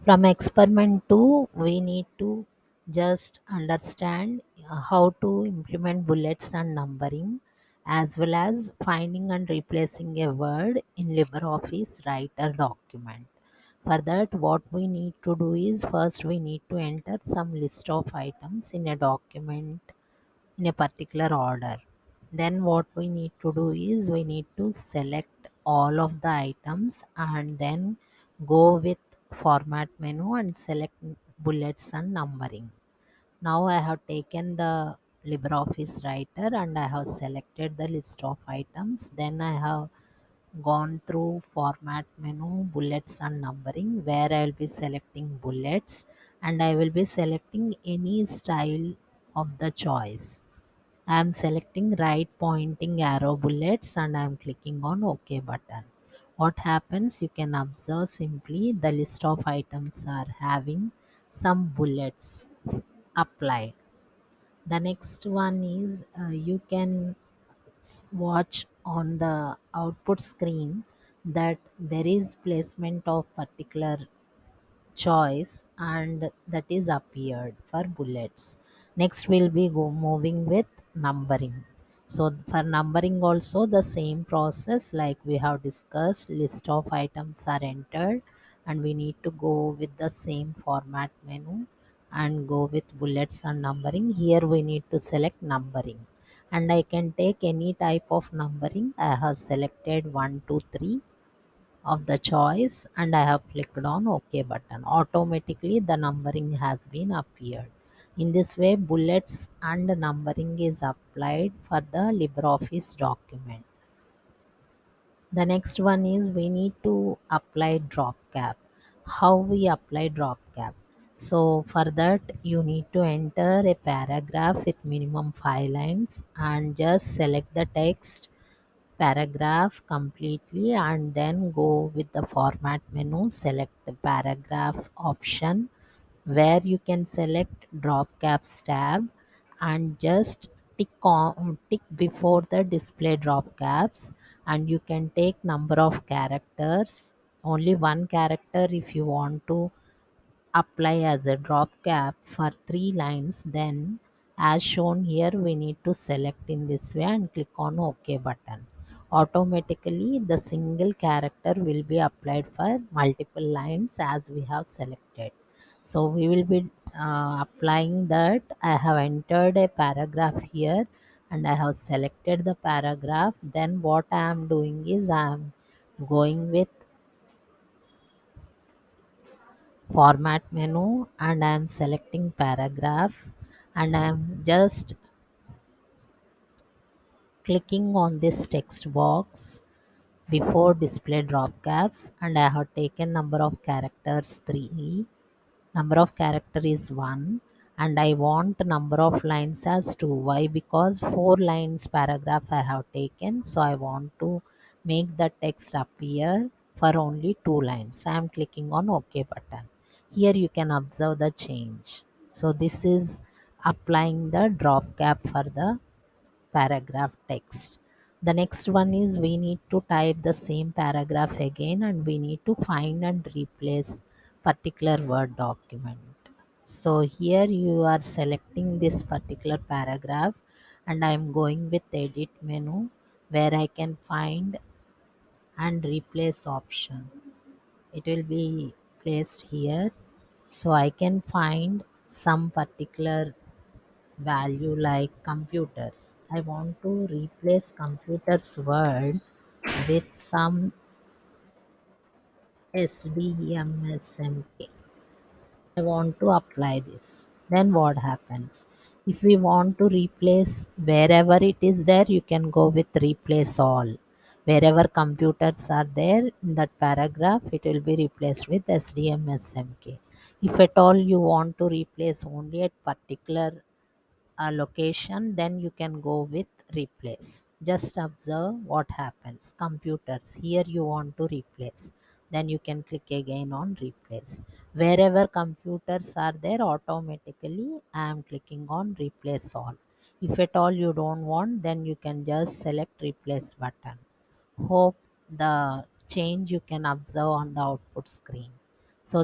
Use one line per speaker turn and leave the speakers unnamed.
From experiment 2, we need to just understand how to implement bullets and numbering, as well as finding and replacing a word in LibreOffice Writer document. For that, what we need to do is first we need to enter some list of items in a document in a particular order. Then what we need to do is we need to select all of the items and then go with format menu and select bullets and numbering. Now I have taken the LibreOffice Writer and I have selected the list of items. Then I have gone through format menu, bullets and numbering, where I will be selecting bullets and I will be selecting any style of the choice. I am selecting right pointing arrow bullets and I am clicking on OK button. What happens, you can observe simply the list of items are having some bullets applied. The next one is you can watch on the output screen that there is placement of particular choice and that is appeared for bullets. Next we'll be moving with numbering. So for numbering also the same process like we have discussed, list of items are entered and we need to go with the same format menu and go with bullets and numbering. Here we need to select numbering and I can take any type of numbering. I have selected 1 2 3 of the choice and I have clicked on OK button. Automatically the numbering has been appeared. In this way bullets and numbering is applied for the LibreOffice document. The next one is we need to apply drop cap. How we apply drop cap? So for that you need to enter a paragraph with minimum 5 lines and just select the text paragraph completely and then go with the format menu, select the paragraph option where you can select drop caps tab and just tick before the display drop caps and you can take number of characters, only one character if you want to apply as a drop cap for 3 lines. Then as shown here we need to select in this way and click on OK button. Automatically the single character will be applied for multiple lines as we have selected. So we will be applying that. I have entered a paragraph here and I have selected the paragraph. Then what I am doing is I am going with format menu and I am selecting paragraph and I am just clicking on this text box before display drop caps and I have taken number of characters 3, number of character is 1 and I want number of lines as 2. Why? Because 4 lines paragraph I have taken, so I want to make the text appear for only 2 lines. I am clicking on OK button. Here you can observe the change. So this is applying the drop cap for the paragraph text. The next one is we need to type the same paragraph again and we need to find and replace particular Word document. So here you are selecting this particular paragraph and I am going with edit menu where I can find and replace option. It will be placed here. So I can find some particular value like computers. I want to replace computers word with some SDMSMK. I want to apply this. Then what happens? If we want to replace wherever it is there, you can go with replace all. Wherever computers are there in that paragraph, it will be replaced with SDMSMK. If at all you want to replace only a particular a location, then you can go with replace. Just observe what happens. Computers, here you want to replace, then you can click again on replace. Wherever computers are there, automatically I am clicking on replace all. If at all you don't want, then you can just select replace button. Hope the change you can observe on the output screen.